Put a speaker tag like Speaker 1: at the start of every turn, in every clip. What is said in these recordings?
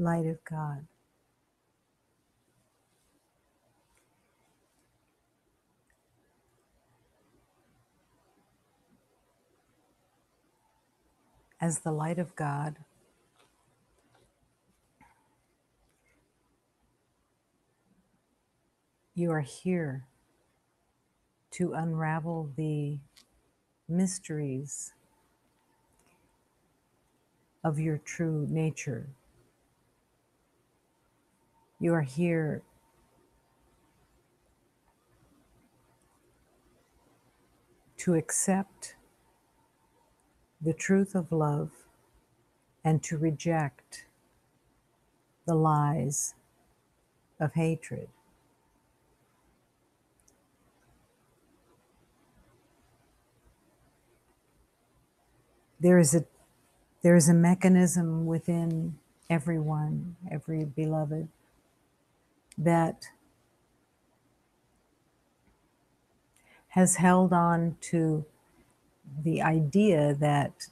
Speaker 1: light of God. As the light of God, you are here to unravel the mysteries of your true nature. You are here to accept the truth of love and to reject the lies of hatred. There is a mechanism within everyone, every beloved, that has held on to the idea that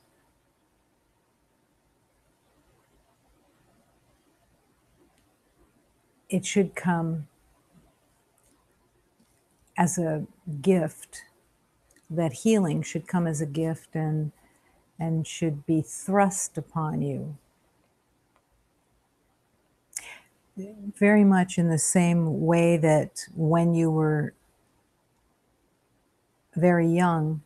Speaker 1: it should come as a gift, that healing should come as a gift and should be thrust upon you. Very much in the same way that when you were very young,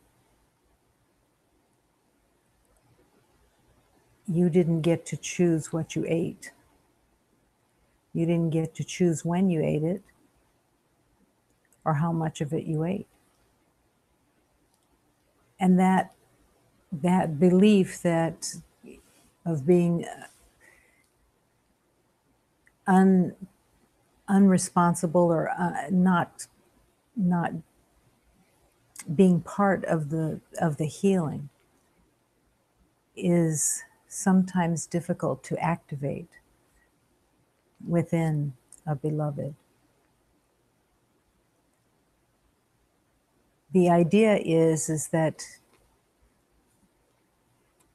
Speaker 1: you didn't get to choose what you ate. You didn't get to choose when you ate it or how much of it you ate. And that belief that of being unresponsible or not being part of the healing is sometimes difficult to activate within a beloved. The idea is that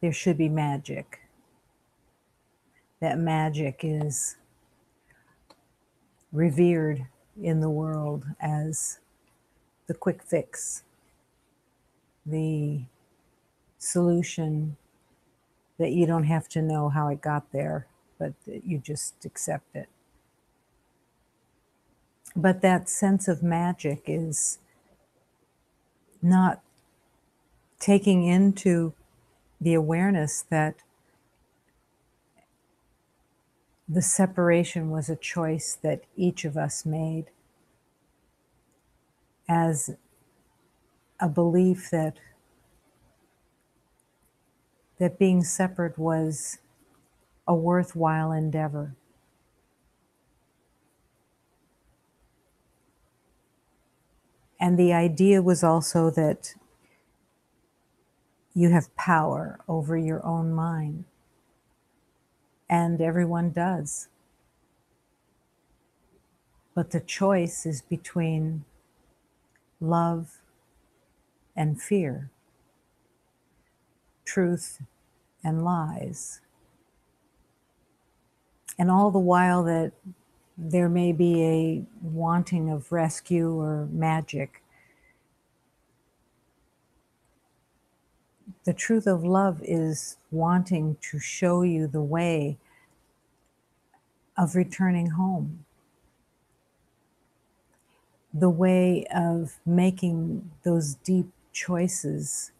Speaker 1: there should be magic. That magic is revered in the world as the quick fix, the solution that you don't have to know how it got there, but that you just accept it. But that sense of magic is not taking into the awareness that the separation was a choice that each of us made, as a belief that being separate was a worthwhile endeavor. And the idea was also that you have power over your own mind. And everyone does. But the choice is between love and fear, truth and lies. And all the while that there may be a wanting of rescue or magic, the truth of love is wanting to show you the way of returning home, the way of making those deep choices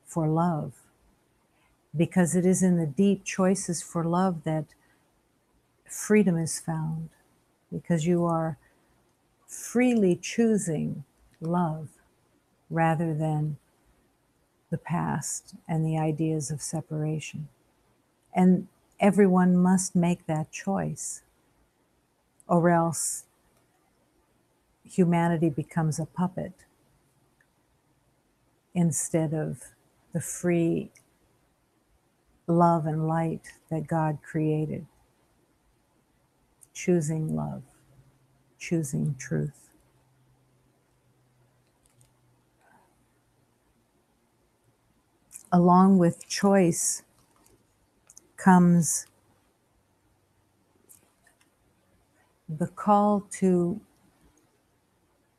Speaker 1: for love. Because it is in the deep choices for love that freedom is found, because you are freely choosing love rather than the past and the ideas of separation. And everyone must make that choice, or else humanity becomes a puppet instead of the free love and light that God created. Choosing love, choosing truth. Along with choice comes the call to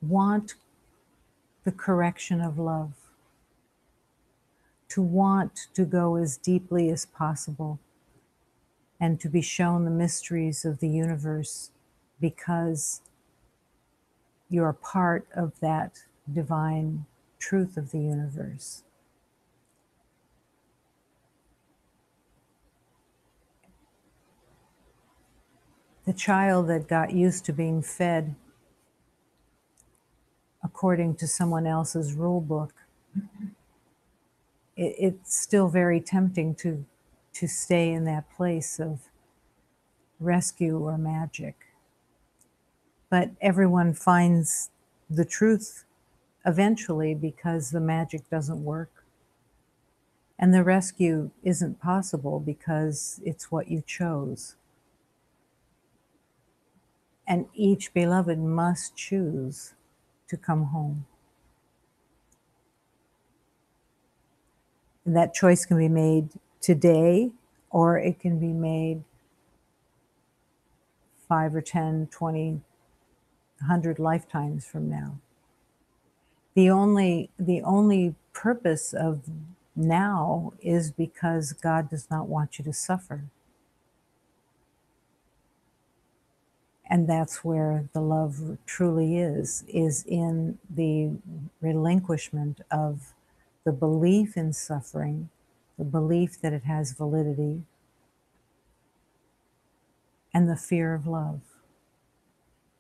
Speaker 1: want the correction of love, to want to go as deeply as possible and to be shown the mysteries of the universe because you're part of that divine truth of the universe. The child that got used to being fed according to someone else's rule book, it's still very tempting to stay in that place of rescue or magic. But everyone finds the truth eventually because the magic doesn't work. And the rescue isn't possible because it's what you chose. And each beloved must choose to come home. And that choice can be made today, or it can be made 5 or 10, 20, 100 lifetimes from now. The only purpose of now is because God does not want you to suffer. And that's where the love truly is in the relinquishment of the belief in suffering, the belief that it has validity, and the fear of love.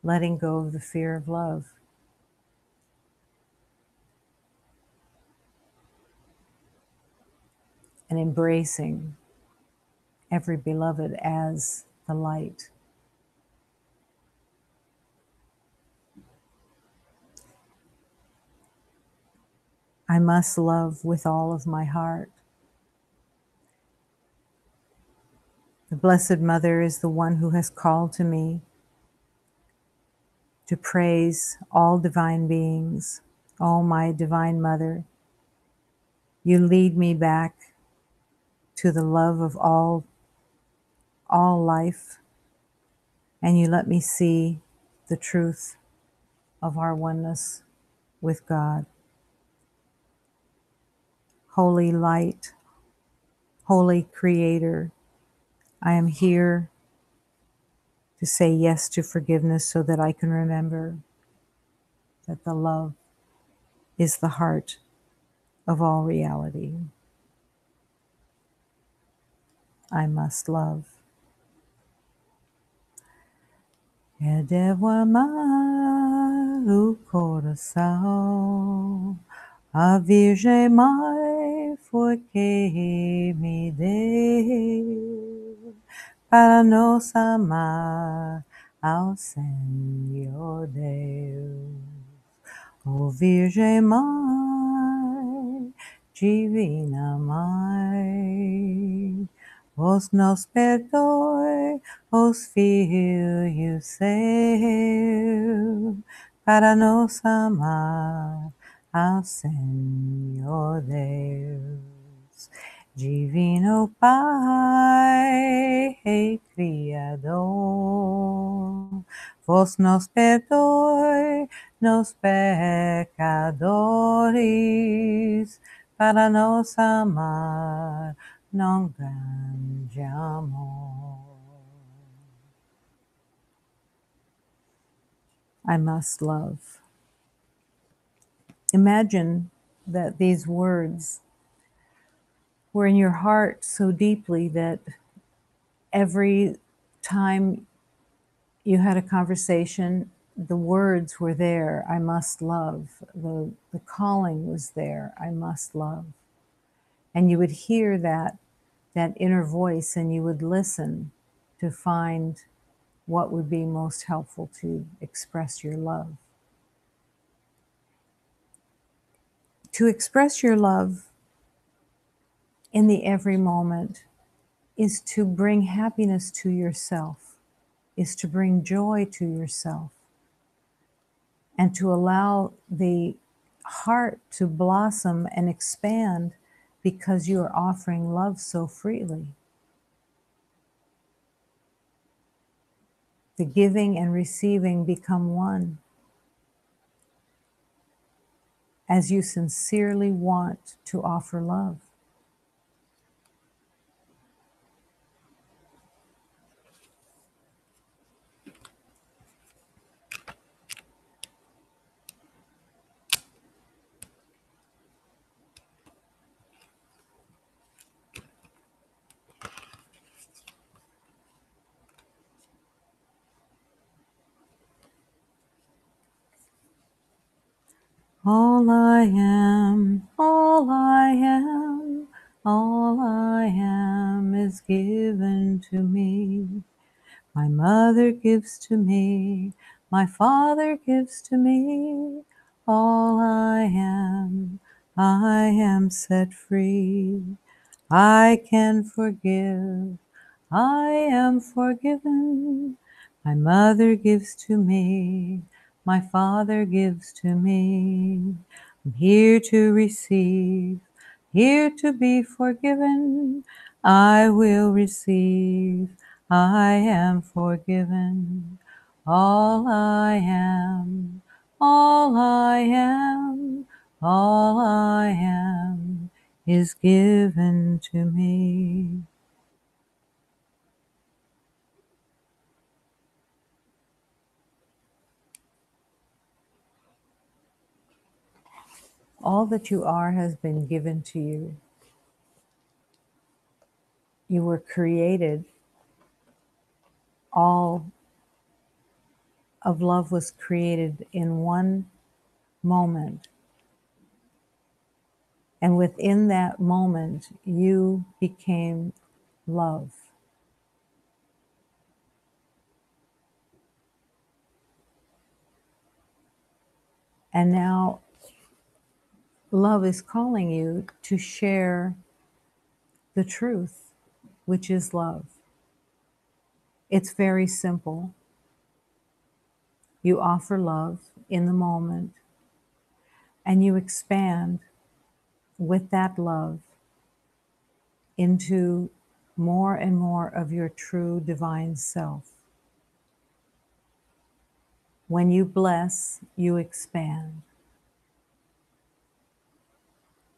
Speaker 1: Letting go of the fear of love. And embracing every beloved as the light. I must love with all of my heart. The Blessed Mother is the one who has called to me to praise all divine beings. Oh, my Divine Mother, you lead me back to the love of all life, and you let me see the truth of our oneness with God. Holy Light, Holy Creator, I am here to say yes to forgiveness so that I can remember that the love is the heart of all reality. I must love. Eu devo amar o coração. A Virgem Mãe foi que me deu para nos amar ao Senhor Deus. Oh Virgem Mãe, Divina Mãe, vos nos perdoe os filhos seus para nos amar ao Senhor Deus. Divino Pai, Rei Criador, vos nos perdoe nos pecadores para nos amar num grande amor. I must love. Imagine that these words were in your heart so deeply that every time you had a conversation, the words were there, I must love. The calling was there, I must love. And you would hear that inner voice and you would listen to find what would be most helpful to express your love. To express your love in the every moment is to bring happiness to yourself, is to bring joy to yourself, and to allow the heart to blossom and expand because you are offering love so freely. The giving and receiving become one as you sincerely want to offer love. All I am, all I am, all I am is given to me. My mother gives to me, my father gives to me. All I am set free. I can forgive, I am forgiven. My mother gives to me, my father gives to me. I'm here to receive, here to be forgiven. I will receive, I am forgiven. All I am, all I am, all I am is given to me. All that you are has been given to you. You were created. All of love was created in one moment. And within that moment, you became love. And now love is calling you to share the truth, which is love. It's very simple. You offer love in the moment, and you expand with that love into more and more of your true divine self. When you bless, you expand.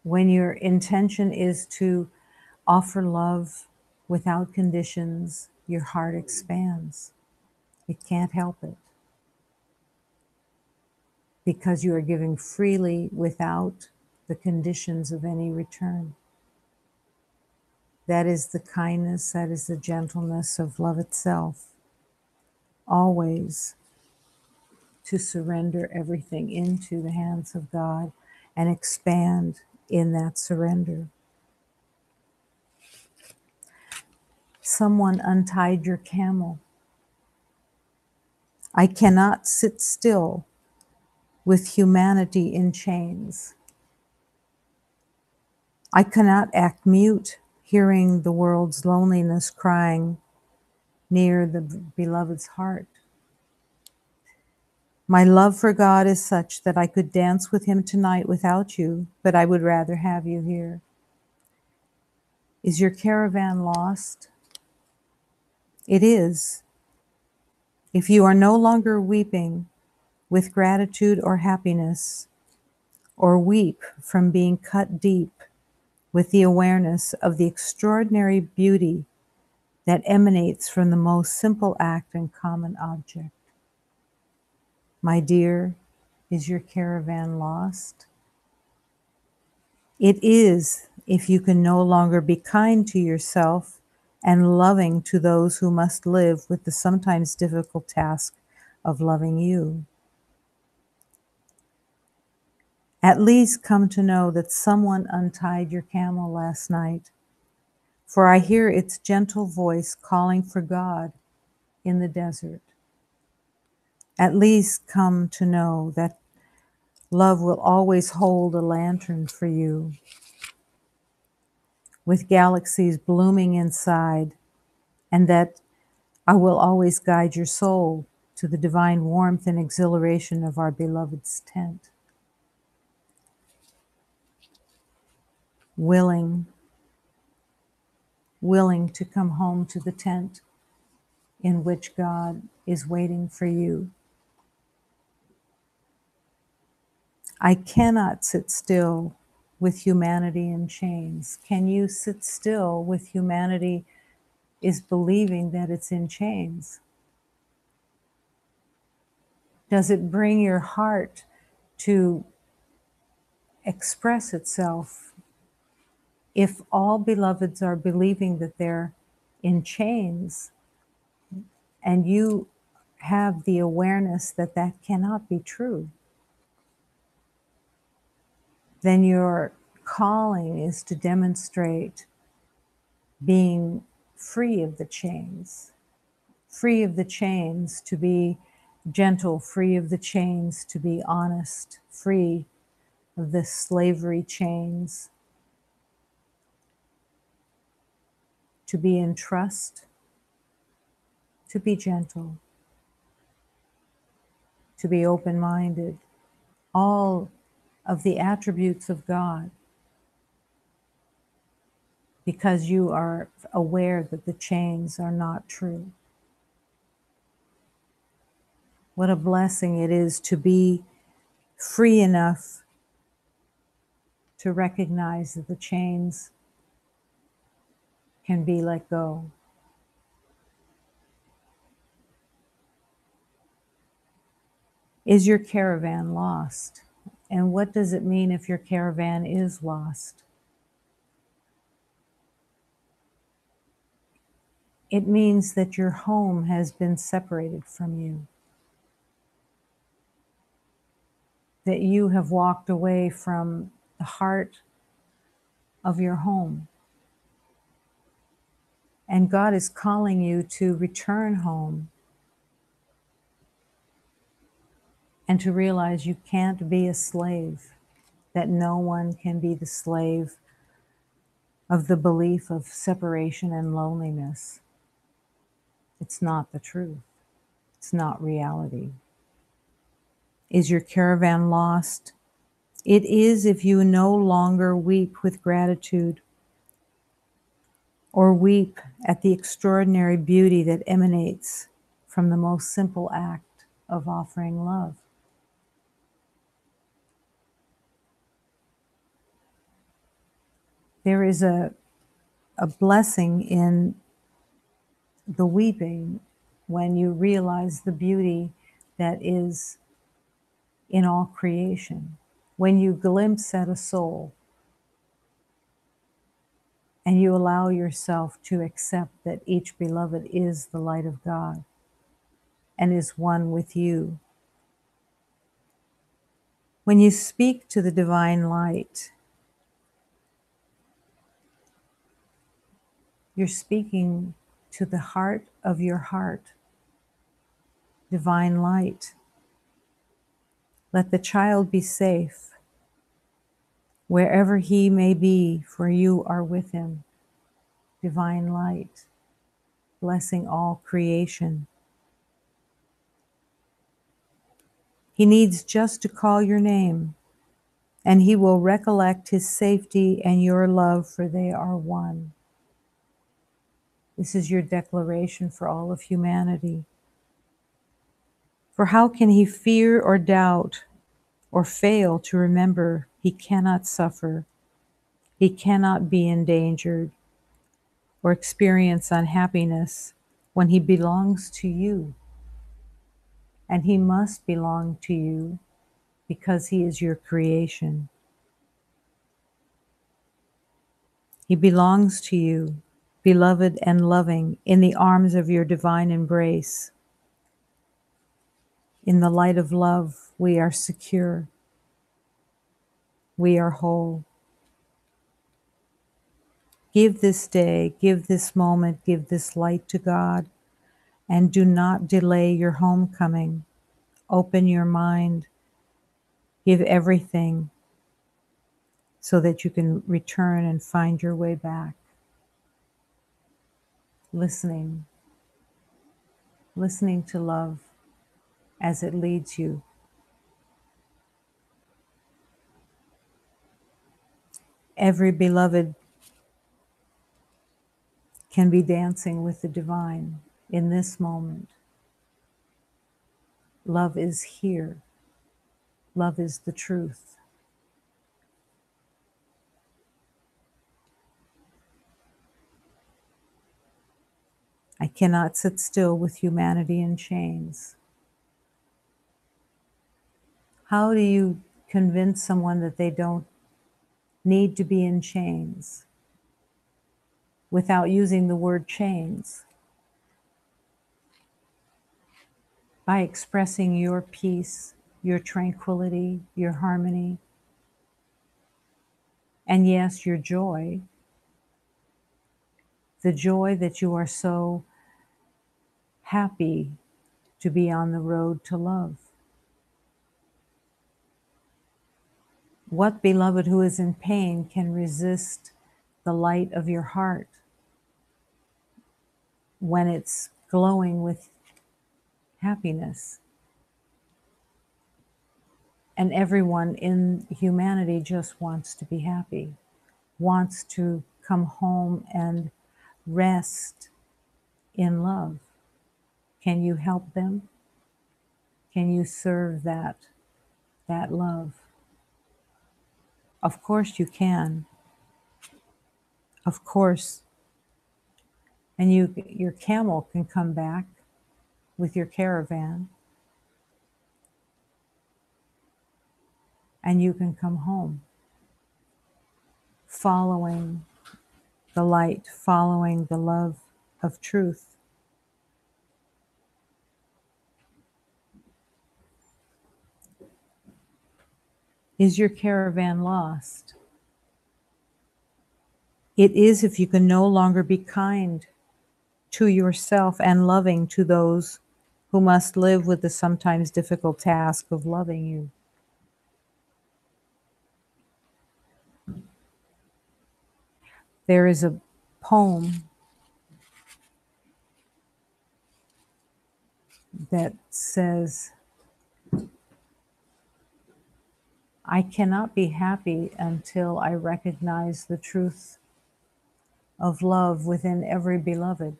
Speaker 1: When your intention is to offer love without conditions, your heart expands. It can't help it, because you are giving freely without the conditions of any return. That is the kindness, that is the gentleness of love itself. Always to surrender everything into the hands of God and expand in that surrender. Someone untied your camel. I cannot sit still with humanity in chains. I cannot act mute, hearing the world's loneliness crying near the beloved's heart. My love for God is such that I could dance with him tonight without you, but I would rather have you here. Is your caravan lost? It is. If you are no longer weeping with gratitude or happiness, or weep from being cut deep with the awareness of the extraordinary beauty that emanates from the most simple act and common object. My dear, is your caravan lost? It is, if you can no longer be kind to yourself and loving to those who must live with the sometimes difficult task of loving you. At least come to know that someone untied your camel last night, for I hear its gentle voice calling for God in the desert. At least come to know that love will always hold a lantern for you, with galaxies blooming inside, and that I will always guide your soul to the divine warmth and exhilaration of our beloved's tent. Willing to come home to the tent in which God is waiting for you. I cannot sit still with humanity in chains. Can you sit still with humanity is believing that it's in chains? Does it bring your heart to express itself if all beloveds are believing that they're in chains and you have the awareness that that cannot be true? Then your calling is to demonstrate being free of the chains, free of the chains to be gentle, free of the chains to be honest, free of the slavery chains, to be in trust, to be gentle, to be open-minded, all of the attributes of God, because you are aware that the chains are not true. What a blessing it is to be free enough to recognize that the chains can be let go. Is your caravan lost? And what does it mean if your caravan is lost? It means that your home has been separated from you, that you have walked away from the heart of your home. And God is calling you to return home and to realize you can't be a slave, that no one can be the slave of the belief of separation and loneliness. It's not the truth. It's not reality. Is your caravan lost? It is if you no longer weep with gratitude or weep at the extraordinary beauty that emanates from the most simple act of offering love. There is a blessing in the weeping when you realize the beauty that is in all creation. When you glimpse at a soul and you allow yourself to accept that each beloved is the light of God and is one with you. When you speak to the divine light, you're speaking to the heart of your heart, divine light. Let the child be safe wherever he may be, for you are with him. Divine light, blessing all creation. He needs just to call your name, and he will recollect his safety and your love, for they are one. This is your declaration for all of humanity. For how can he fear or doubt or fail to remember he cannot suffer, he cannot be endangered, or experience unhappiness when he belongs to you? And he must belong to you because he is your creation. He belongs to you, beloved and loving, in the arms of your divine embrace. In the light of love, we are secure. We are whole. Give this day, give this moment, give this light to God, and do not delay your homecoming. Open your mind. Give everything so that you can return and find your way back. Listening to love as it leads you. Every beloved can be dancing with the divine. in this moment. Love is here. Love is the truth. I cannot sit still with humanity in chains. How do you convince someone that they don't need to be in chains without using the word chains? By expressing your peace, your tranquility, your harmony, and yes, your joy, the joy that you are so happy to be on the road to love. What beloved who is in pain can resist the light of your heart when it's glowing with happiness? And everyone in humanity just wants to be happy, wants to come home and rest in love. Can you help them? Can you serve that love? Of course you can. Of course. And your camel can come back with your caravan, and you can come home following the light, following the love of truth. Is your caravan lost? It is if you can no longer be kind to yourself and loving to those who must live with the sometimes difficult task of loving you. There is a poem that says, I cannot be happy until I recognize the truth of love within every beloved.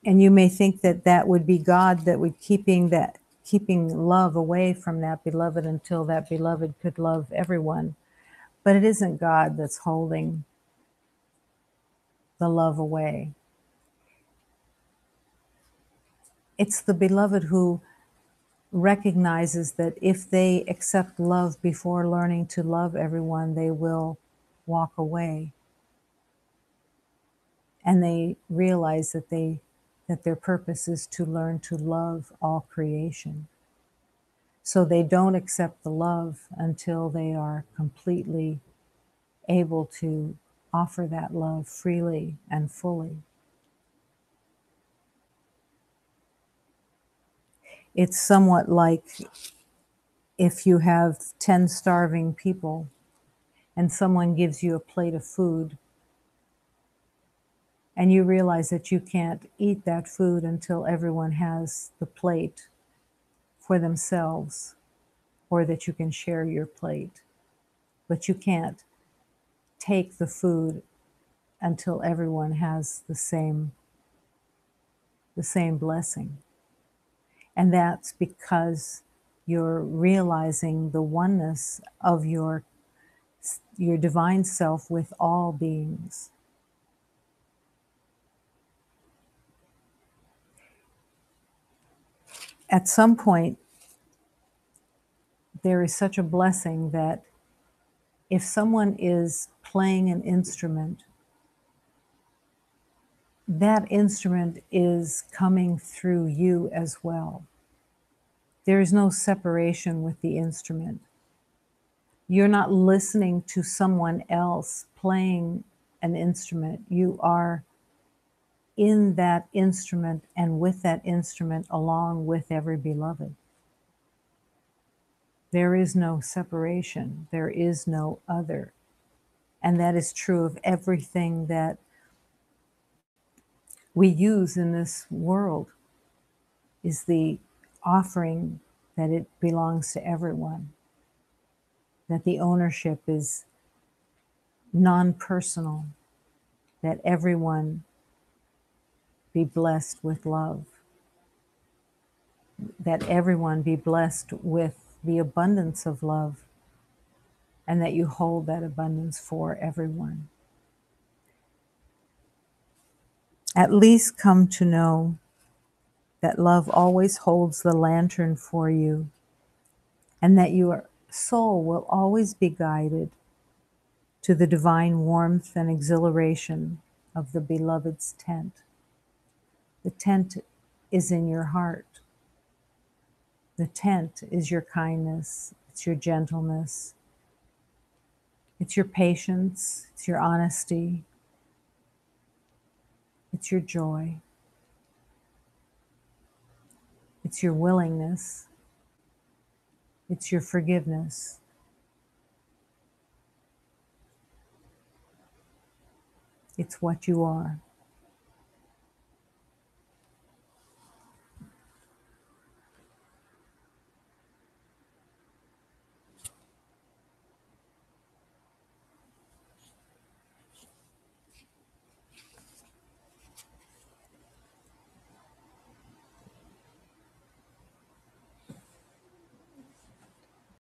Speaker 1: And you may think that that would be God that would keeping love away from that beloved until that beloved could love everyone. But it isn't God that's holding the love away. It's the beloved who recognizes that if they accept love before learning to love everyone, they will walk away. And they realize that their purpose is to learn to love all creation. So they don't accept the love until they are completely able to offer that love freely and fully. It's somewhat like if you have 10 starving people and someone gives you a plate of food and you realize that you can't eat that food until everyone has the plate for themselves, or that you can share your plate. But you can't take the food until everyone has the same blessing. And that's because you're realizing the oneness of your divine self with all beings. At some point, there is such a blessing that if someone is playing an instrument, that instrument is coming through you as well. There is no separation with the instrument. You're not listening to someone else playing an instrument. You are in that instrument and with that instrument along with every beloved. There is no separation. There is no other. And that is true of everything that we use in this world, is the offering that it belongs to everyone, that the ownership is non-personal, that everyone be blessed with love, that everyone be blessed with the abundance of love, and that you hold that abundance for everyone. At least come to know that love always holds the lantern for you, and that your soul will always be guided to the divine warmth and exhilaration of the beloved's tent. The tent is in your heart. The tent is your kindness, it's your gentleness, it's your patience, it's your honesty, it's your joy, it's your willingness, it's your forgiveness. It's what you are.